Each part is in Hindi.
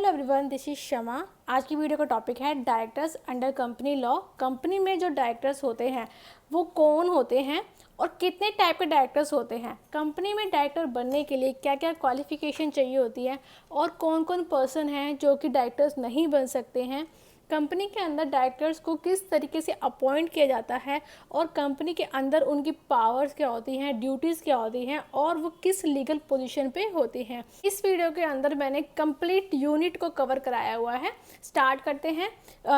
हेलो एवरीवन, दिस इज शमा। आज की वीडियो का टॉपिक है directors under company law. Company में जो डायरेक्टर्स होते हैं वो कौन होते हैं और कितने टाइप के डायरेक्टर्स होते हैं। कंपनी में डायरेक्टर बनने के लिए क्या क्या क्वालिफिकेशन चाहिए होती है और कौन कौन पर्सन हैं जो कि डायरेक्टर्स नहीं बन सकते हैं। कंपनी के अंदर डायरेक्टर्स को किस तरीके से अपॉइंट किया जाता है और कंपनी के अंदर उनकी पावर्स क्या होती हैं, ड्यूटीज़ क्या होती हैं और वो किस लीगल पोजीशन पे होती हैं। इस वीडियो के अंदर मैंने कंप्लीट यूनिट को कवर कराया हुआ है। स्टार्ट करते हैं।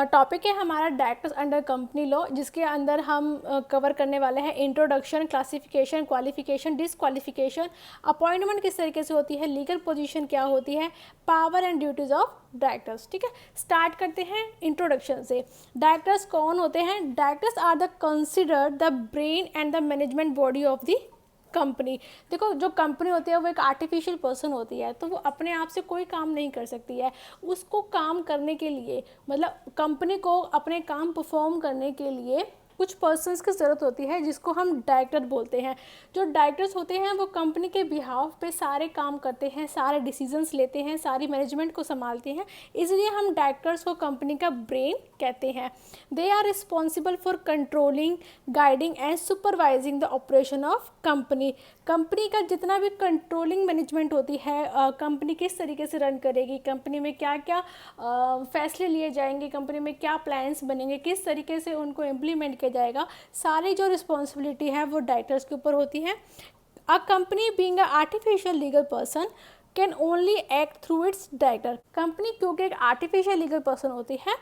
टॉपिक है हमारा डायरेक्टर्स अंडर कंपनी लॉ, जिसके अंदर हम कवर करने वाले हैं introduction, classification, qualification, disqualification, appointment किस तरीके से होती है, लीगल पोजीशन क्या होती है, power and duties of directors. ठीक है, स्टार्ट करते हैं इंट्रोडक्शन से। डायरेक्टर्स कौन होते हैं? Directors are the considered the brain and the management body of the company. देखो, जो कंपनी होती है वो एक आर्टिफिशियल पर्सन होती है, तो वो अपने आप से कोई काम नहीं कर सकती है। उसको काम करने के लिए, मतलब कंपनी को अपने काम परफॉर्म करने के लिए कुछ पर्सन्स की ज़रूरत होती है, जिसको हम डायरेक्टर बोलते हैं। जो डायरेक्टर्स होते हैं वो कंपनी के बिहाफ पे सारे काम करते हैं, सारे डिसीजंस लेते हैं, सारी मैनेजमेंट को संभालते हैं। इसलिए हम डायरेक्टर्स को कंपनी का ब्रेन कहते हैं। They are responsible for controlling, guiding and supervising the operation of company. Company का जितना भी कंट्रोलिंग मैनेजमेंट होती है, कंपनी किस तरीके से रन करेगी, कंपनी में क्या क्या फैसले लिए जाएंगे, कंपनी में क्या प्लान्स बनेंगे, किस तरीके से उनको इम्प्लीमेंट किया जाएगा, सारी जो रिस्पॉन्सिबिलिटी है वो डायरेक्टर्स के ऊपर होती है। A company being a artificial legal person can only act through it's director. Company क्योंकि एक आर्टिफिशियल लीगल पर्सन होती है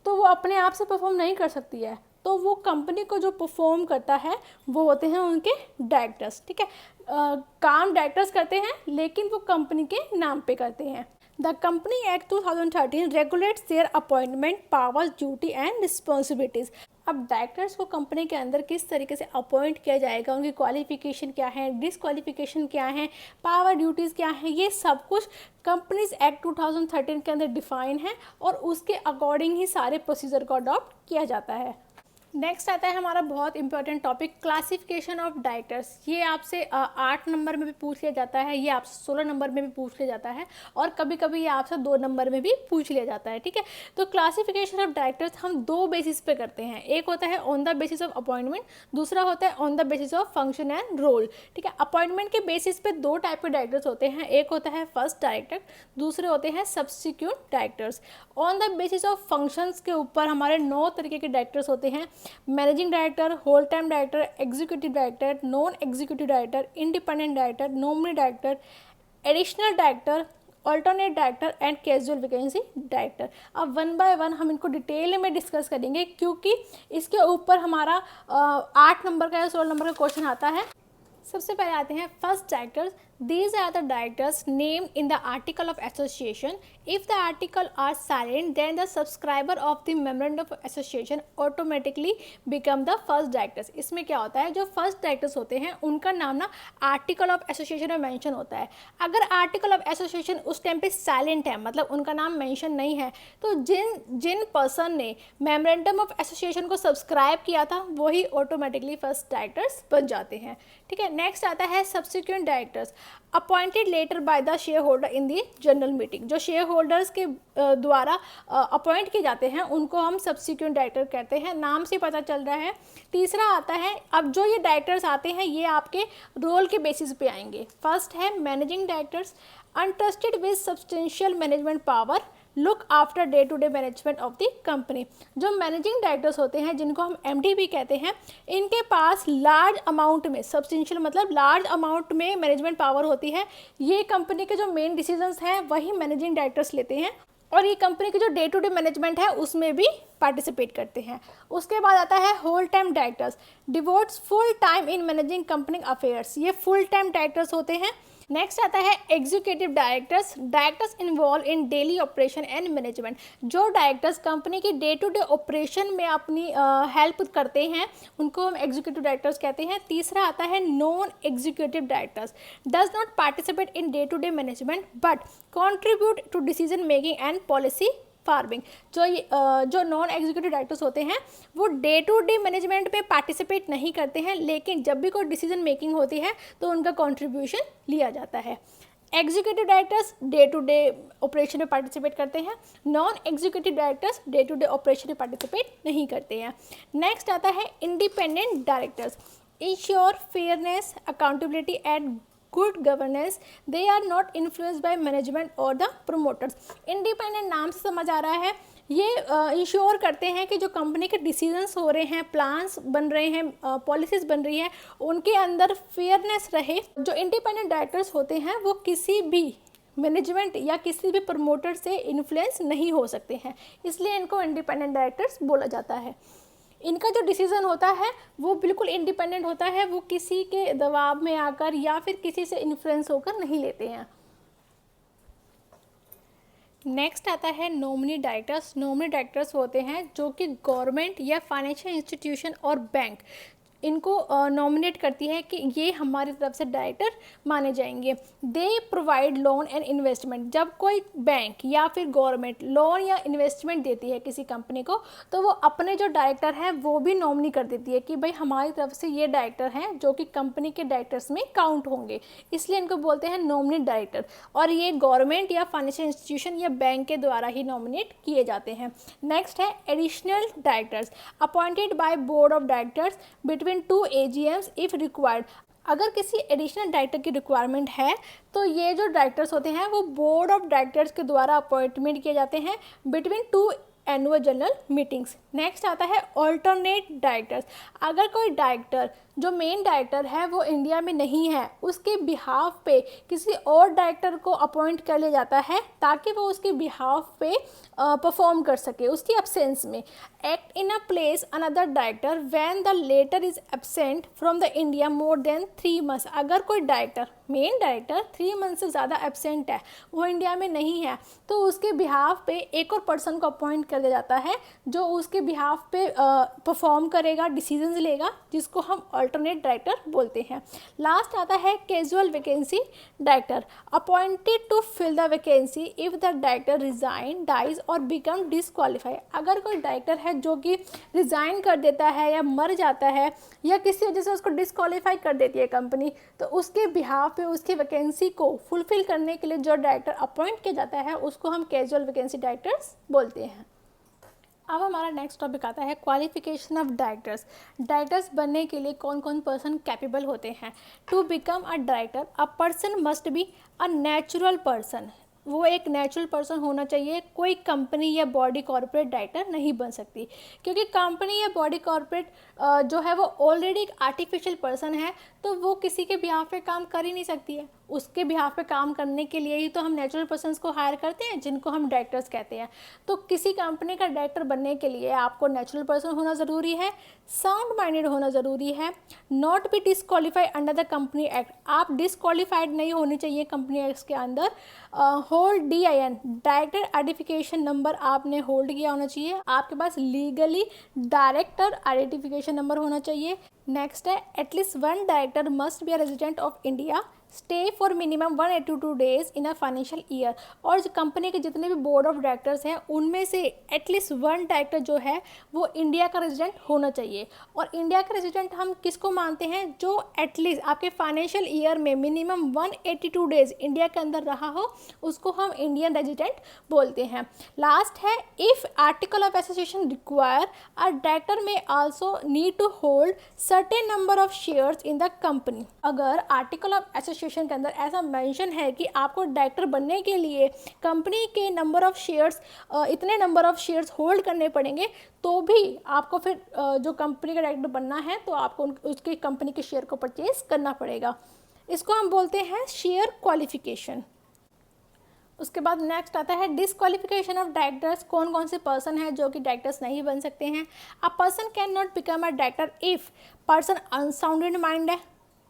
तो वो अपने आप से परफॉर्म नहीं कर सकती है, तो वो कंपनी को जो परफॉर्म करता है वो होते हैं उनके डायरेक्टर्स। ठीक है, काम डायरेक्टर्स करते हैं लेकिन वो कंपनी के नाम पे करते हैं। The company act 2013 regulates there appointment, powers, duty and responsibilities. अब डायरेक्टर्स को कंपनी के अंदर किस तरीके से अपॉइंट किया जाएगा, उनकी क्वालिफिकेशन क्या है, डिसक्वालिफिकेशन क्या है, पावर ड्यूटीज़ क्या है, ये सब कुछ कंपनीज एक्ट 2013 के अंदर डिफाइन है और उसके अकॉर्डिंग ही सारे प्रोसीजर को अडॉप्ट किया जाता है। नेक्स्ट आता है हमारा बहुत important topic, classification of directors. ये आपसे 8 नंबर में भी पूछ लिया जाता है, ये आपसे 16 नंबर में भी पूछ लिया जाता है और कभी कभी ये आपसे 2 नंबर में भी पूछ लिया जाता है। ठीक है, तो क्लासिफिकेशन ऑफ डायरेक्टर्स हम 2 बेसिस पे करते हैं। एक होता है on the basis of appointment, दूसरा होता है on the basis of function and role. ठीक है, अपॉइंटमेंट के बेसिस पे 2 टाइप के डायरेक्टर्स होते हैं, एक होता है फर्स्ट डायरेक्टर, दूसरे होते हैं subsequent directors. On the basis of functions के ऊपर हमारे 9 तरीके के डायरेक्टर्स होते हैं। Managing director, whole time director, executive director, non executive director, independent director, nominee director, additional director, alternate director and casual vacancy director. अब 1 बाय 1 हम इनको डिटेल में डिस्कस करेंगे, क्योंकि इसके ऊपर हमारा 8 नंबर का या 16 नंबर का क्वेश्चन आता है। सबसे पहले आते हैं first directors. These are the directors named in the article of association. If the article are silent, then the subscriber of the memorandum of association automatically become the first directors. इसमें क्या होता है, जो फर्स्ट डायरेक्टर्स होते हैं उनका नाम ना आर्टिकल ऑफ एसोसिएशन में मेंशन होता है। अगर आर्टिकल ऑफ एसोसिएशन उस टाइम पे साइलेंट है, मतलब उनका नाम मेंशन नहीं है, तो जिन पर्सन ने मेमोरेंडम ऑफ एसोसिएशन को सब्सक्राइब किया था वही ऑटोमेटिकली फर्स्ट डायरेक्टर्स बन जाते हैं। ठीक है, नेक्स्ट आता है subsequent directors, appointed later by the share holder in the general meeting. जो शेयर होल्डर्स के द्वारा अपॉइंट किए जाते हैं उनको हम सब्सिक्वेंट डायरेक्टर कहते हैं, नाम से पता चल रहा है। तीसरा आता है, अब जो ये डायरेक्टर्स आते हैं ये आपके रोल के बेसिस पे आएंगे। फर्स्ट है managing directors, entrusted with substantial management power, look after day to day management of the company. जो मैनेजिंग डायरेक्टर्स होते हैं, जिनको हम एमडी भी कहते हैं, इनके पास लार्ज अमाउंट में, सब्सटेंशियल मतलब लार्ज अमाउंट में मैनेजमेंट पावर होती है। ये कंपनी के जो मेन डिसीजंस हैं वही मैनेजिंग डायरेक्टर्स लेते हैं और ये कंपनी की जो डे टू डे मैनेजमेंट है उसमें भी पार्टिसिपेट करते हैं। उसके बाद आता है whole time directors, devotes full time in managing company affairs. ये फुल टाइम डायरेक्टर्स होते हैं। नेक्स्ट आता है executive directors, directors involve in daily operation and management. जो डायरेक्टर्स कंपनी की डे टू डे ऑपरेशन में अपनी हेल्प करते हैं उनको हम एग्जीक्यूटिव डायरेक्टर्स कहते हैं। तीसरा आता है non executive directors, does not participate in day to day management but contribute to decision making and policy forming. जो नॉन एग्जीक्यूटिव डायरेक्टर्स होते हैं वो डे टू डे मैनेजमेंट पे पार्टिसिपेट नहीं करते हैं, लेकिन जब भी कोई डिसीजन मेकिंग होती है तो उनका कंट्रीब्यूशन लिया जाता है। Executive directors day to day operation में पार्टिसिपेट करते हैं, non executive directors day to day operation में पार्टिसिपेट नहीं करते हैं। नेक्स्ट आता है independent directors, ensure fairness, accountability and good governance, they are not influenced by management or the promoters. Independent नाम से समझ आ रहा है, ये इंश्योर करते हैं कि जो कंपनी के डिसीजंस हो रहे हैं, प्लान्स बन रहे हैं, पॉलिसीज़ बन रही है, उनके अंदर फेयरनेस रहे। जो इंडिपेंडेंट डायरेक्टर्स होते हैं वो किसी भी मैनेजमेंट या किसी भी प्रमोटर से इन्फ्लुएंस नहीं हो सकते हैं, इसलिए इनको इंडिपेंडेंट डायरेक्टर्स बोला जाता है। इनका जो डिसीज़न होता है वो बिल्कुल इंडिपेंडेंट होता है, वो किसी के दबाव में आकर या फिर किसी से इन्फ्लुएंस होकर नहीं लेते हैं। नेक्स्ट आता है नॉमिनी डायरेक्टर्स। नॉमिनी डायरेक्टर्स होते हैं जो कि गवर्नमेंट या फाइनेंशियल इंस्टीट्यूशन और बैंक इनको नॉमिनेट करती है कि ये हमारी तरफ से डायरेक्टर माने जाएंगे। They provide loan and investment, जब कोई बैंक या फिर गवर्नमेंट लोन या इन्वेस्टमेंट देती है किसी कंपनी को, तो वो अपने जो डायरेक्टर हैं वो भी नॉमिनी कर देती है कि भाई हमारी तरफ से ये डायरेक्टर हैं जो कि कंपनी के डायरेक्टर्स में काउंट होंगे, इसलिए इनको बोलते हैं नॉमिनी डायरेक्टर। और ये गवर्नमेंट या फाइनेंशियल इंस्टीट्यूशन या बैंक के द्वारा ही नॉमिनेट किए जाते हैं। नेक्स्ट है additional directors, appointed by board of directors between 2 AGMs if required. अगर किसी एडिशनल डायरेक्टर की रिक्वायरमेंट है तो ये जो डायरेक्टर्स होते हैं वो बोर्ड ऑफ डायरेक्टर्स के द्वारा अपॉइंटमेंट किए जाते हैं between 2 annual general meetings. Next आता है ऑल्टरनेट डायरेक्टर्स। अगर कोई डायरेक्टर जो मेन डायरेक्टर है वो इंडिया में नहीं है, उसके बिहाफ पे किसी और डायरेक्टर को अपॉइंट कर लिया जाता है ताकि वो उसके बिहाफ पे परफॉर्म कर सके उसकी एब्सेंस में। Act in a place another director when the latter is absent from the India more than 3 months। अगर कोई डायरेक्टर मेन डायरेक्टर 3 months से ज़्यादा एब्सेंट है, वो इंडिया में नहीं है, तो उसके बिहाफ पे एक और पर्सन को अपॉइंट कर दिया जाता है जो उसके बिहाफ पे परफॉर्म करेगा, डिसीजंस लेगा, जिसको हम अल्टरनेट डायरेक्टर बोलते हैं। लास्ट आता है casual vacancy director, appointed to fill the vacancy if the director resign, dies or become disqualify. अगर कोई डायरेक्टर है जो कि रिजाइन कर देता है या मर जाता है या किसी वजह से उसको डिसक्वालीफाई कर देती है कंपनी, तो उसके बिहाफ पे उसकी वैकेंसी को फुलफिल करने के लिए जो डायरेक्टर अपॉइंट किया जाता है उसको हम कैजुअल वैकेंसी डायरेक्टर्स बोलते हैं। अब हमारा नेक्स्ट टॉपिक आता है क्वालिफिकेशन ऑफ डायरेक्टर्स। डायरेक्टर्स बनने के लिए कौन कौन पर्सन कैपेबल होते हैं। To become a director a person must be a natural person, वो एक नेचुरल पर्सन होना चाहिए। कोई कंपनी या बॉडी कॉर्पोरेट डायरेक्टर नहीं बन सकती, क्योंकि कंपनी या बॉडी कॉर्पोरेट जो है वो ऑलरेडी एक आर्टिफिशियल पर्सन है, तो वो किसी के बिहाफ पे काम कर ही नहीं सकती है। उसके बिहाफ पे काम करने के लिए ही तो हम नेचुरल पर्सन्स को हायर करते हैं, जिनको हम डायरेक्टर्स कहते हैं। तो किसी कंपनी का डायरेक्टर बनने के लिए आपको नेचुरल पर्सन होना ज़रूरी है, साउंड माइंडेड होना ज़रूरी है, not be disqualified under the company act, आप डिसक्वालीफाइड नहीं होनी चाहिए कंपनी एक्ट के अंदर। Hold DIN director identification number आपने होल्ड किया होना चाहिए, आपके पास लीगली डायरेक्टर आइडेंटिफिकेशन नंबर होना चाहिए। नेक्स्ट है at least 1 director must be a resident of India, stay for minimum 182 days in a financial year. और जो कंपनी के जितने भी बोर्ड ऑफ डायरेक्टर्स हैं उनमें से एटलीस्ट 1 डायरेक्टर जो है वो इंडिया का रेजिडेंट होना चाहिए। और इंडिया का रेजिडेंट हम किसको मानते हैं, जो एटलीस्ट आपके फाइनेंशियल ईयर में मिनिमम 182 days इंडिया के अंदर रहा हो, उसको हम इंडियन रेजिडेंट बोलते हैं। लास्ट है if article of association require a director में also need to hold certain number of shares in the company. अगर आर्टिकल ऑफ एसोसिएशन के अंदर ऐसा मेंशन है कि आपको डायरेक्टर बनने के लिए कंपनी के नंबर ऑफ शेयर्स इतने नंबर ऑफ शेयर्स होल्ड करने पड़ेंगे, तो भी आपको फिर जो कंपनी का डायरेक्टर बनना है तो आपको उसकी कंपनी के शेयर को परचेज करना पड़ेगा। इसको हम बोलते हैं शेयर क्वालिफिकेशन। उसके बाद नेक्स्ट आता है डिसक्वालिफिकेशन ऑफ डायरेक्टर्स। कौन कौन से पर्सन हैं जो कि डायरेक्टर्स नहीं बन सकते हैं। A person can not become a director if person unsound in mind है,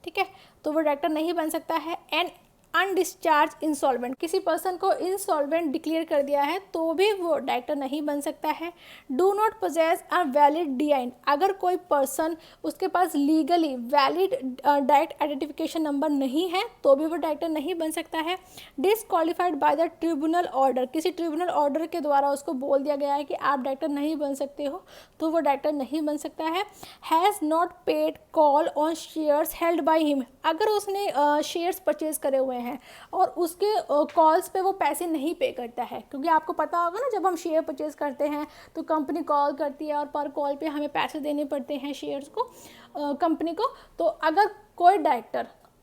ठीक है, तो वो डायरेक्टर नहीं बन सकता है। एंड अनडिस्चार्ज इंसॉल्वेंट, किसी पर्सन को इंसॉल्वेंट डिक्लेयर कर दिया है तो भी वो डायरेक्टर नहीं बन सकता है। Do not possess a valid DIN, अगर कोई पर्सन उसके पास legally valid direct identification number नहीं है तो भी वो डायरेक्टर नहीं बन सकता है। Disqualified bye the tribunal order, किसी ट्रिब्यूनल ऑर्डर के द्वारा उसको बोल दिया गया है कि आप डायरेक्टर नहीं बन सकते हो, तो वो डायरेक्टर नहीं बन सकता है। Has not paid call on shares held by him, अगर उसने शेयर्स परचेज करे हुए हैं हैं और उसके कॉल्स पे वो पैसे नहीं पे करता है, क्योंकि आपको पता होगा ना, जब हम शेयर परचेज़ करते हैं तो कंपनी कॉल करती है और पर कॉल पे हमें पैसे देने पड़ते हैं शेयर्स को, कंपनी को। तो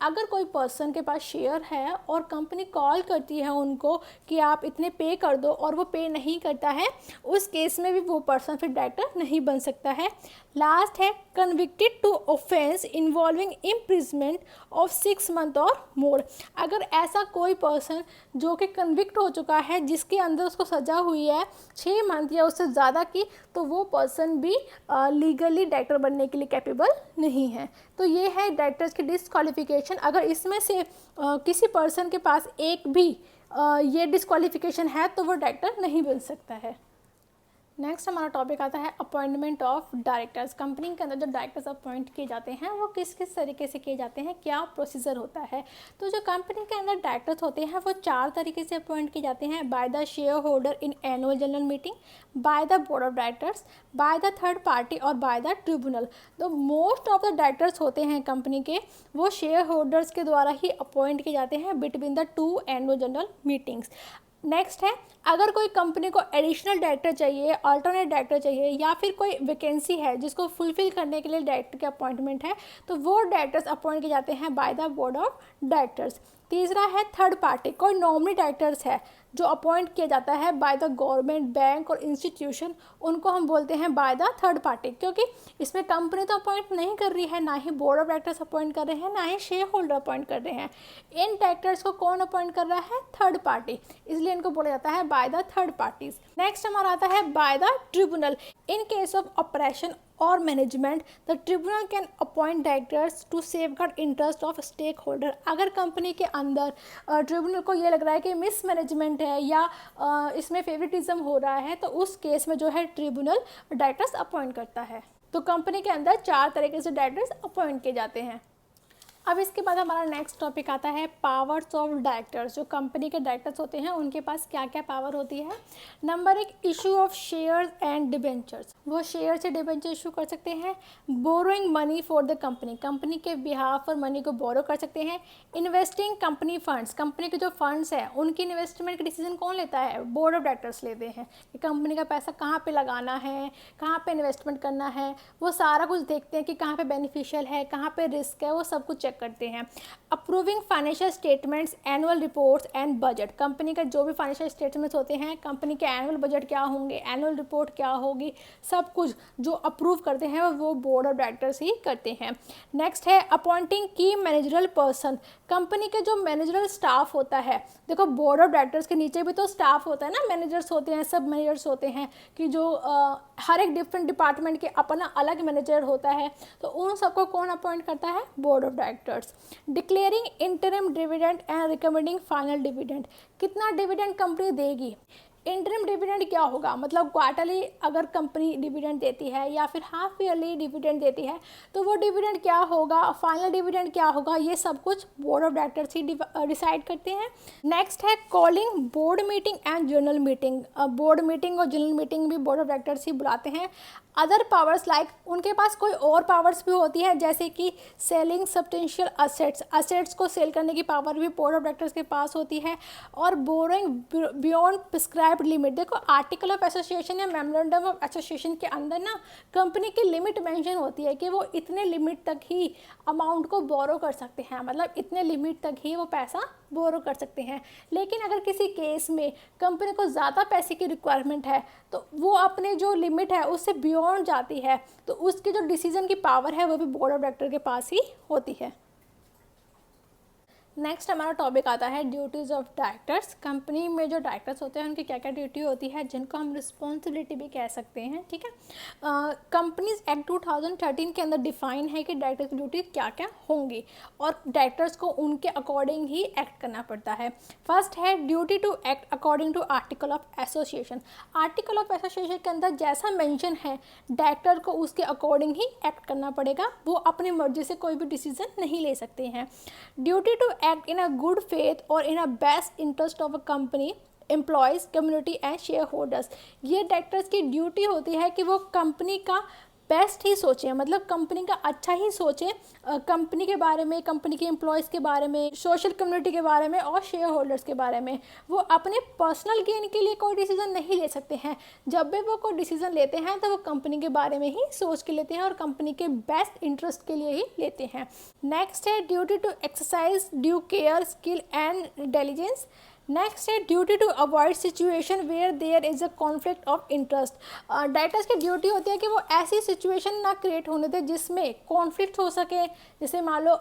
अगर कोई पर्सन के पास शेयर है और कंपनी कॉल करती है उनको कि आप इतने पे कर दो और वो पे नहीं करता है, उस केस में भी वो पर्सन फिर डायरेक्टर नहीं बन सकता है। लास्ट है convicted to offence involving imprisonment of 6 month or more. अगर ऐसा कोई पर्सन जो कि कन्विक्ट हो चुका है, जिसके अंदर उसको सज़ा हुई है 6 मंथ या उससे ज़्यादा की, तो वो पर्सन भी लीगली डायरेक्टर बनने के लिए कैपेबल नहीं है। तो ये है डायरेक्टर्स की डिस्क्वालिफिकेशन। अगर इसमें से किसी पर्सन के पास एक भी ये डिस्क्वालिफिकेशन है तो वो डायरेक्टर नहीं बन सकता है। नेक्स्ट हमारा टॉपिक आता है अपॉइंटमेंट ऑफ डायरेक्टर्स। कंपनी के अंदर जो डायरेक्टर्स अपॉइंट किए जाते हैं वो किस किस तरीके से किए जाते हैं, क्या प्रोसीजर होता है। तो जो कंपनी के अंदर डायरेक्टर्स होते हैं वो 4 तरीके से अपॉइंट किए जाते हैं: bye the share holder in annual general meeting, by the board of directors, bye the third party और बाय द ट्रिब्यूनल। तो मोस्ट ऑफ द डायरेक्टर्स होते हैं कंपनी के, वो शेयर होल्डर्स के द्वारा ही अपॉइंट किए जाते हैं between the 2 annual general meetings. Next है, अगर कोई कंपनी को एडिशनल डायरेक्टर चाहिए, अल्टरनेट डायरेक्टर चाहिए, या फिर कोई वैकेंसी है जिसको फुलफिल करने के लिए डायरेक्टर की अपॉइंटमेंट है, तो वो डायरेक्टर्स अपॉइंट किए जाते हैं by the board of directors. तीसरा है थर्ड पार्टी, कोई नॉमिनी डायरेक्टर्स है जो अपॉइंट किया जाता है बाय द गवर्नमेंट, बैंक और इंस्टीट्यूशन, उनको हम बोलते हैं बाय द थर्ड पार्टी, क्योंकि इसमें कंपनी तो अपॉइंट नहीं कर रही है, ना ही बोर्ड ऑफ डायरेक्टर्स अपॉइंट कर रहे हैं, ना ही शेयर होल्डर अपॉइंट कर रहे हैं। इन डायरेक्टर्स को कौन अपॉइंट कर रहा है? थर्ड पार्टी, इसलिए इनको बोला जाता है by the third parties. Next हमारा आता है by the tribunal. In case of operation और management the tribunal can appoint directors to safeguard interest of stakeholder. अगर कंपनी के अंदर ट्रिब्यूनल को ये लग रहा है कि मिसमैनेजमेंट है या इसमें फेवरेटिज्म हो रहा है, तो उस केस में जो है ट्रिब्यूनल डायरेक्टर्स अपॉइंट करता है। तो कंपनी के अंदर 4 तरीके से डायरेक्टर्स अपॉइंट किए जाते हैं। अब इसके बाद हमारा नेक्स्ट टॉपिक आता है पावर्स ऑफ डायरेक्टर्स। जो कंपनी के डायरेक्टर्स होते हैं उनके पास क्या क्या पावर होती है। Number 1, issue of shares and debentures. वो शेयर से डिबेंचर इशू कर सकते हैं। Borrowing money for the company, company के बिहाफ पर मनी को बोरो कर सकते हैं। इन्वेस्टिंग कंपनी फंड्स, कंपनी के जो फंड्स हैं उनकी इन्वेस्टमेंट का डिसीजन कौन लेता है? बोर्ड ऑफ डायरेक्टर्स लेते हैं कि कंपनी का पैसा कहाँ पर लगाना है, कहाँ पर इन्वेस्टमेंट करना है, वो सारा कुछ देखते हैं कि कहाँ पर बेनिफिशियल है, कहाँ पर रिस्क है, वो सब कुछ करते हैं। Approving financial statements, annual reports and budget, company का जो भी फाइनेंशियल स्टेटमेंट्स होते हैं, कंपनी के एनुअल बजट क्या होंगे, एनुअल रिपोर्ट क्या होगी, सब कुछ जो अप्रूव करते हैं वो बोर्ड ऑफ डायरेक्टर्स ही करते हैं। नेक्स्ट है अपॉइंटिंग की मैनेजरल पर्सन। कंपनी के जो मैनेजरल स्टाफ होता है, देखो बोर्ड ऑफ डायरेक्टर्स के नीचे भी तो स्टाफ होता है ना, मैनेजर्स होते हैं, सब मैनेजर्स होते हैं कि जो हर एक डिफरेंट डिपार्टमेंट के अपना अलग मैनेजर होता है, तो उन सबको कौन अपॉइंट करता है? Board of directors. Declaring interim dividend and recommending final dividend, कितना डिविडेंड कंपनी देगी। इंटरिम डिविडेंड क्या होगा? मतलब क्वार्टरली अगर कंपनी डिविडेंड देती है या फिर हाफ ईयरली डिविडेंड देती है तो वो डिविडेंड क्या होगा, फाइनल डिविडेंड क्या होगा, ये सब कुछ board of directors he decide करते हैं। नेक्स्ट है calling board meeting and general meeting. Board meeting और जनरल मीटिंग भी बोर्ड ऑफ डायरेक्टर्स ही बुलाते हैं। अदर पावर्स लाइक, उनके पास कोई और पावर्स भी होती है, जैसे कि सेलिंग सब्सटेंशियल असेट्स, असेट्स को सेल करने की पावर भी बोर्ड ऑफ डायरेक्टर्स के पास होती है। और बोरोइंग बियॉन्ड प्रिस्क्राइब्ड लिमिट, देखो आर्टिकल ऑफ एसोसिएशन या मेमोरेंडम ऑफ एसोसिएशन के अंदर ना कंपनी की लिमिट मेंशन होती है कि वो इतने लिमिट तक ही अमाउंट को बोरो कर सकते हैं, मतलब इतने लिमिट तक ही वो पैसा बोरो कर सकते हैं। लेकिन अगर किसी केस में कंपनी को ज़्यादा पैसे की रिक्वायरमेंट है तो वो अपने जो लिमिट है उससे बियॉन्ड जाती है, तो उसकी जो डिसीजन की पावर है वो भी बोर्ड ऑफ डायरेक्टर के पास ही होती है। नेक्स्ट हमारा टॉपिक आता है ड्यूटीज़ ऑफ डायरेक्टर्स। कंपनी में जो डायरेक्टर्स होते हैं उनकी क्या क्या ड्यूटी होती है, जिनको हम रिस्पॉन्सिबिलिटी भी कह सकते हैं, ठीक है। कंपनीज एक्ट 2013 के अंदर डिफाइन है कि डायरेक्टर्स की ड्यूटी क्या क्या होंगी और डायरेक्टर्स को उनके अकॉर्डिंग ही एक्ट करना पड़ता है। फर्स्ट है duty to act according to article of association. Article of association के अंदर जैसा मेंशन है डायरेक्टर को उसके अकॉर्डिंग ही एक्ट करना पड़ेगा, वो अपनी मर्जी से कोई भी डिसीजन नहीं ले सकते हैं। Duty to act in a good faith or in a best interest of a company, employees, community and share holders. ये डायरेक्टर्स की ड्यूटी होती है कि वो कंपनी का बेस्ट ही सोचें, मतलब कंपनी का अच्छा ही सोचें, कंपनी के बारे में, कंपनी के एम्प्लॉयज़ के बारे में, सोशल कम्युनिटी के बारे में और शेयर होल्डर्स के बारे में। वो अपने पर्सनल गेन के लिए कोई डिसीज़न नहीं ले सकते हैं। जब भी वो कोई डिसीज़न लेते हैं तो वो कंपनी के बारे में ही सोच के लेते हैं और कंपनी के बेस्ट इंटरेस्ट के लिए ही लेते हैं। नेक्स्ट है duty to exercise due care, skill and intelligence. Next है duty to avoid situation where there is a conflict of interest. Directors की ड्यूटी होती है कि वो ऐसी सिचुएशन ना क्रिएट होने दें जिसमें कॉन्फ्लिक्ट हो सके। जैसे मान लो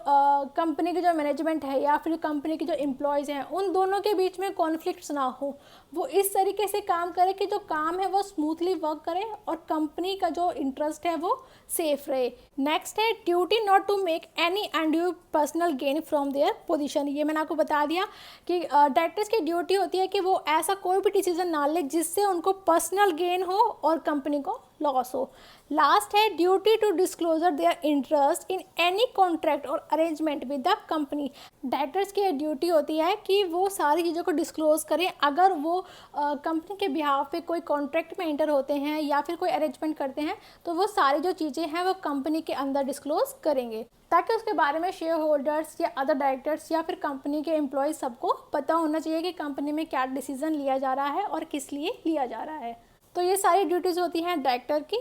कंपनी की जो मैनेजमेंट है या फिर कंपनी के जो एम्प्लॉयज़ हैं, उन दोनों के बीच में कॉन्फ्लिक्ट्स ना हो। वो इस तरीके से काम करे कि जो काम है वो स्मूथली वर्क करे और कंपनी का जो इंटरेस्ट है वो सेफ रहे। नेक्स्ट है duty not to make any undue personal gain from their position. ये मैंने आपको बता दिया कि डायरेक्टर्स की ड्यूटी होती है कि वो ऐसा कोई भी डिसीजन ना ले जिससे उनको पर्सनल गेन हो और कंपनी को लॉस हो। लास्ट है duty to disclosure their interest in any contract और arrangement with the company. Directors की ड्यूटी होती है कि वो सारी चीज़ों को डिस्क्लोज करें। अगर वो कंपनी के बिहाफ पे कोई कॉन्ट्रैक्ट में एंटर होते हैं या फिर कोई अरेंजमेंट करते हैं तो वो सारी जो चीज़ें हैं वो कंपनी के अंदर डिस्क्लोज करेंगे, ताकि उसके बारे में शेयर होल्डर्स या अदर डायरेक्टर्स या फिर कंपनी के एम्प्लॉयज़ सबको पता होना चाहिए कि कंपनी में क्या डिसीजन लिया जा रहा है और किस लिए लिया जा रहा है। तो ये सारी ड्यूटीज़ होती हैं डायरेक्टर की।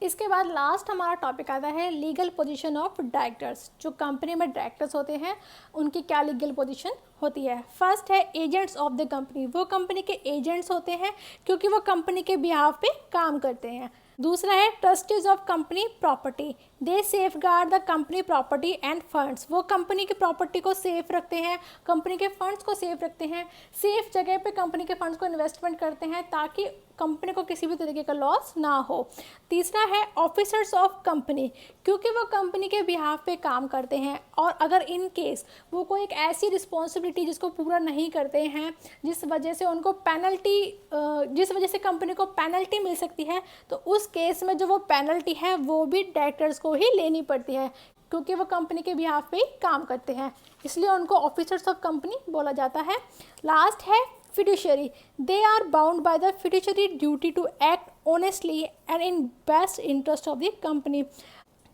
इसके बाद लास्ट हमारा टॉपिक आता है लीगल पोजीशन ऑफ डायरेक्टर्स। जो कंपनी में डायरेक्टर्स होते हैं उनकी क्या लीगल पोजीशन होती है। फर्स्ट है एजेंट्स ऑफ द कंपनी। वो कंपनी के एजेंट्स होते हैं क्योंकि वो कंपनी के बिहाफ पे काम करते हैं। दूसरा है trustees of company property. They safe guard the company property end funds. वो कंपनी की प्रॉपर्टी को सेफ रखते हैं, कंपनी के फंड्स को सेफ रखते हैं, सेफ जगह पे कंपनी के फंड्स को इन्वेस्टमेंट करते हैं ताकि कंपनी को किसी भी तरीके का लॉस ना हो। तीसरा है ऑफिसर्स ऑफ कंपनी, क्योंकि वो कंपनी के बिहाफ पे काम करते हैं और अगर इन केस वो कोई एक ऐसी रिस्पॉन्सिबिलिटी जिसको पूरा नहीं करते हैं जिस वजह से उनको पेनल्टी जिस वजह से कंपनी को पेनल्टी मिल सकती है, तो उस केस में जो वो पेनल्टी है वो भी डायरेक्टर्स को ही लेनी पड़ती है क्योंकि वो कंपनी के बिहाफ पे ही काम करते हैं, इसलिए उनको ऑफिसर्स ऑफ कंपनी बोला जाता है। लास्ट है fiduciary. They are bound by the fiduciary duty to act honestly and in best interest of the company.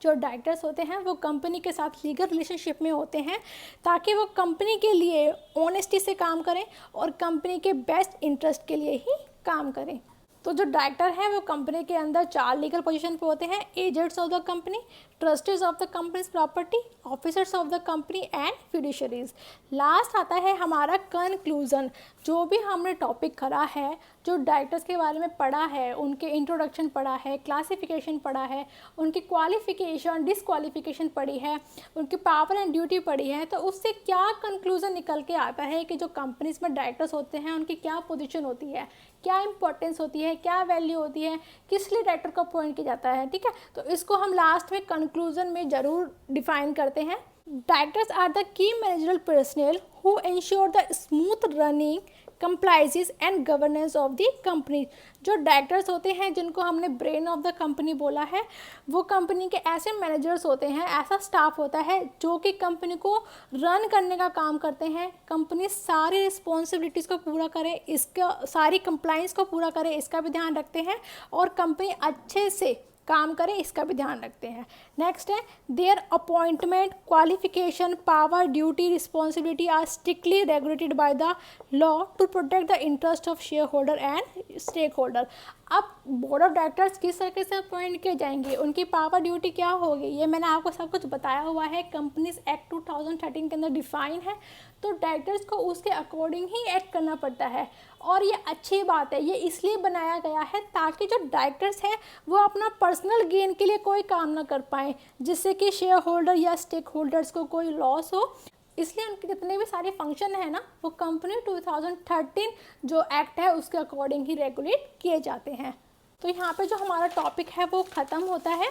जो डायरेक्टर्स होते हैं वो कंपनी के साथ लीगल रिलेशनशिप में होते हैं ताकि वो कंपनी के लिए ऑनेस्टी से काम करें और कंपनी के बेस्ट इंटरेस्ट के लिए ही काम करें। तो जो डायरेक्टर हैं वो कंपनी के अंदर 4 लीगल पोजीशन पे होते हैं: agents of the company, trustees of the company's property, officers of the company and fiduciaries. Last आता है हमारा कंक्लूजन। जो भी हमने टॉपिक करा है, जो डायरेक्टर्स के बारे में पढ़ा है, उनके इंट्रोडक्शन पढ़ा है, क्लासिफिकेशन पढ़ा है, उनकी क्वालिफिकेशन डिसक्वालिफिकेशन पढ़ी है, उनकी पावर एंड ड्यूटी पढ़ी है, तो उससे क्या कंक्लूजन निकल के आता है कि जो कंपनीज में डायरेक्टर्स होते हैं उनकी क्या पोजीशन होती है, क्या इंपॉर्टेंस होती है, क्या वैल्यू होती है, किस लिए डायरेक्टर को अपॉइंट किया जाता है। ठीक है, तो इसको हम लास्ट में कंक्लूजन में ज़रूर डिफाइन करते हैं। Directors are the key managerial personnel who ensure the smooth running, compliance and governance of the company. जो डायरेक्टर्स होते हैं जिनको हमने ब्रेन ऑफ द कंपनी बोला है, वो कंपनी के ऐसे मैनेजर्स होते हैं, ऐसा स्टाफ होता है जो कि कंपनी को रन करने का काम करते हैं, कंपनी सारी रिस्पॉन्सिबिलिटीज़ को पूरा करे, इसका सारी कंप्लाइंस को पूरा करे, इसका भी ध्यान रखते हैं और कंपनी अच्छे से काम करें इसका भी ध्यान रखते हैं। नेक्स्ट है their appointment, qualification, power, duty, responsibility are strictly regulated by the law to protect the interest of shareholder and stakeholder. अब बोर्ड ऑफ डायरेक्टर्स किस तरीके से अपॉइंट किए जाएंगे, उनकी पावर ड्यूटी क्या होगी, ये मैंने आपको सब कुछ बताया हुआ है, कंपनीज एक्ट 2013 के अंदर डिफाइन है। तो डायरेक्टर्स को उसके अकॉर्डिंग ही एक्ट करना पड़ता है और ये अच्छी बात है। ये इसलिए बनाया गया है ताकि जो डायरेक्टर्स हैं वो अपना पर्सनल गेन के लिए कोई काम ना कर पाएँ जिससे कि शेयर होल्डर या स्टेक होल्डर्स को कोई लॉस हो। इसलिए उनके जितने भी सारे फंक्शन है ना, वो कंपनी 2013 जो एक्ट है उसके अकॉर्डिंग ही रेगुलेट किए जाते हैं। तो यहाँ पे जो हमारा टॉपिक है वो ख़त्म होता है।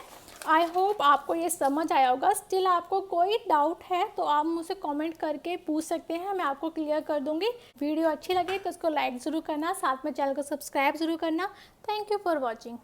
आई होप आपको ये समझ आया होगा। स्टिल आपको कोई डाउट है तो आप मुझसे कमेंट करके पूछ सकते हैं, मैं आपको क्लियर कर दूँगी। वीडियो अच्छी लगे तो इसको लाइक ज़रूर करना, साथ में चैनल को सब्सक्राइब ज़रूर करना। Thank you for watching.